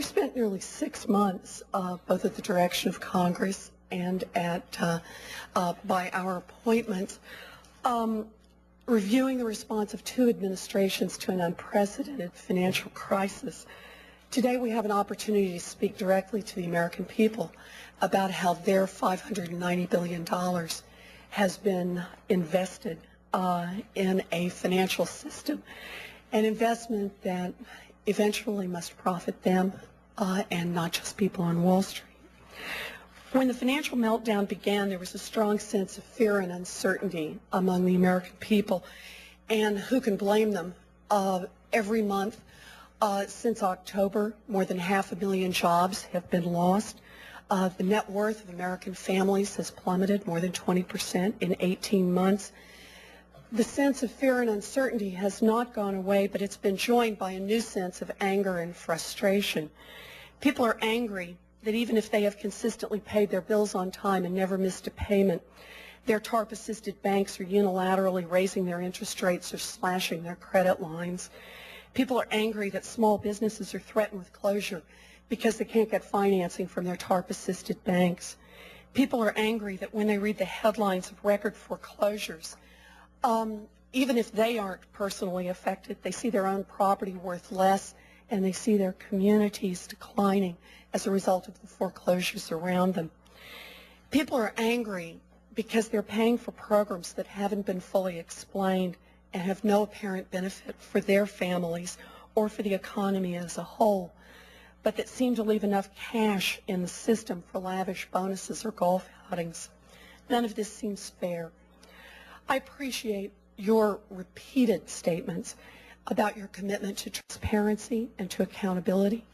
We spent nearly 6 months, both at the direction of Congress and by our appointments, reviewing the response of 2 administrations to an unprecedented financial crisis. Today we have an opportunity to speak directly to the American people about how their $590 billion has been invested in a financial system, an investment that eventually must profit them and not just people on Wall Street. When the financial meltdown began, there was a strong sense of fear and uncertainty among the American people, and who can blame them? Every month since October, more than 500,000 jobs have been lost. The net worth of American families has plummeted more than 20% in 18 months. The sense of fear and uncertainty has not gone away, but it's been joined by a new sense of anger and frustration. People are angry that even if they have consistently paid their bills on time and never missed a payment, their TARP-assisted banks are unilaterally raising their interest rates or slashing their credit lines. People are angry that small businesses are threatened with closure because they can't get financing from their TARP-assisted banks. People are angry that when they read the headlines of record foreclosures, even if they aren't personally affected, they see their own property worth less and they see their communities declining as a result of the foreclosures around them. People are angry because they're paying for programs that haven't been fully explained and have no apparent benefit for their families or for the economy as a whole, but that seem to leave enough cash in the system for lavish bonuses or golf outings. None of this seems fair. I appreciate your repeated statements about your commitment to transparency and to accountability,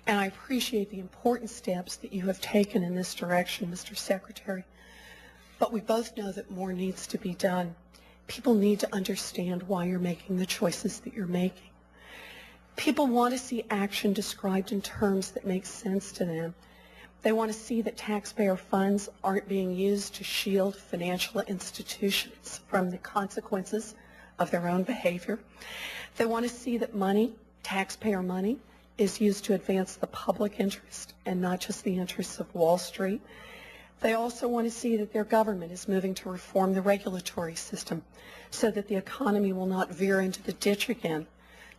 and I appreciate the important steps that you have taken in this direction, Mr. Secretary. But we both know that more needs to be done. People need to understand why you're making the choices that you're making. People want to see action described in terms that make sense to them. They want to see that taxpayer funds aren't being used to shield financial institutions from the consequences of their own behavior. They want to see that money, taxpayer money, is used to advance the public interest and not just the interests of Wall Street. They also want to see that their government is moving to reform the regulatory system so that the economy will not veer into the ditch again,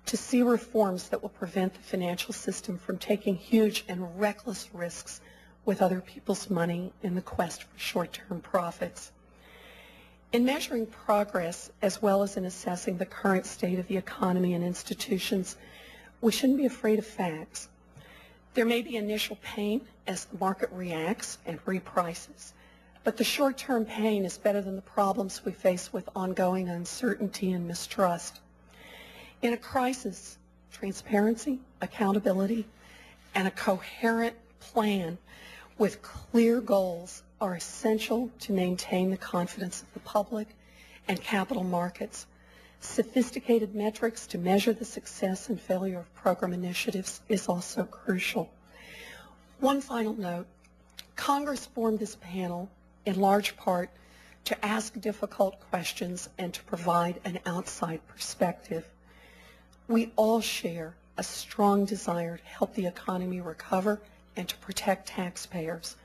to see reforms that will prevent the financial system from taking huge and reckless risks with other people's money in the quest for short-term profits. In measuring progress, as well as in assessing the current state of the economy and institutions, we shouldn't be afraid of facts. There may be initial pain as the market reacts and reprices, but the short-term pain is better than the problems we face with ongoing uncertainty and mistrust. In a crisis, transparency, accountability, and a coherent plan with clear goals are essential to maintain the confidence of the public and capital markets. Sophisticated metrics to measure the success and failure of program initiatives is also crucial. One final note, Congress formed this panel in large part to ask difficult questions and to provide an outside perspective. We all share a strong desire to help the economy recover and to protect taxpayers.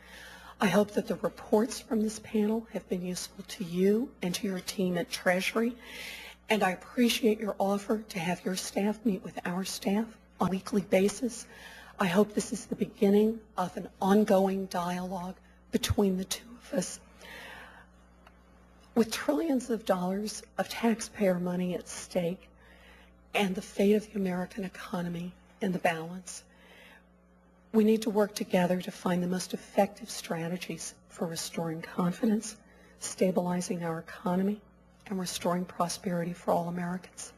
I hope that the reports from this panel have been useful to you and to your team at Treasury, and I appreciate your offer to have your staff meet with our staff on a weekly basis. I hope this is the beginning of an ongoing dialogue between the two of us. With trillions of dollars of taxpayer money at stake and the fate of the American economy in the balance, we need to work together to find the most effective strategies for restoring confidence, stabilizing our economy, and restoring prosperity for all Americans.